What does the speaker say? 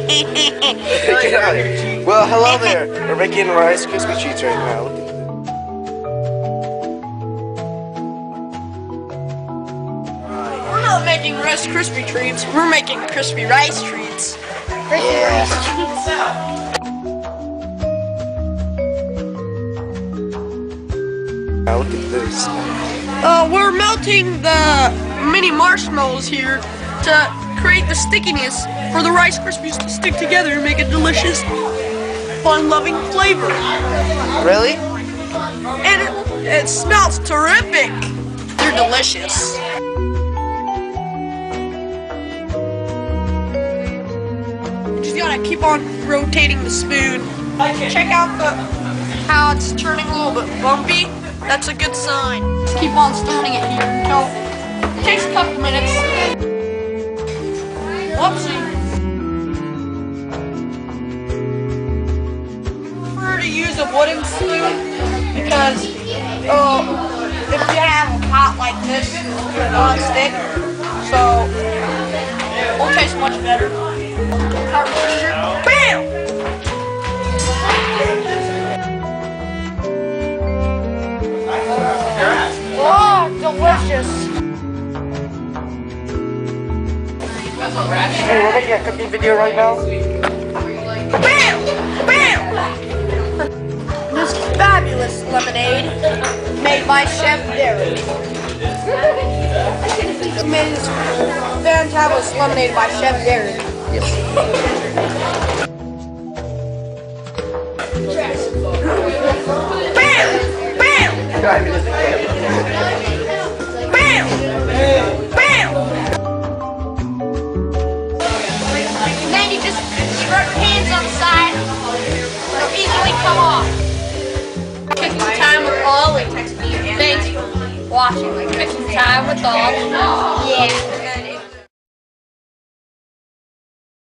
Get out of here. Well, hello there. We're making Rice Krispie treats right now. Look at this. We're not making Rice Krispie treats. We're making crispy rice treats. Crispy rice treats. Now look at this. We're melting the mini marshmallows here to create the stickiness for the Rice Krispies to stick together and make a delicious, fun-loving flavor. Really? And it smells terrific. They're delicious. Just gotta keep on rotating the spoon. Check out how it's turning a little bit bumpy. That's a good sign. Just keep on stirring it here until it takes a couple minutes. Whoopsie. I prefer to use a wooden spoon because if you have a pot like this, it's non-stick, so it will taste much better. Bam! Oh, delicious! Hey, we're making a cooking video right now. Bam! Bam! This fabulous lemonade made by Chef Derek. Made this fantabulous lemonade by Chef Derek. Bam! Bam! Bam! Bam! Then you just rub your hands on the side. It'll easily come off. Cooking time with Ollie. Thanks for watching. Cooking time with Ollie. Yeah.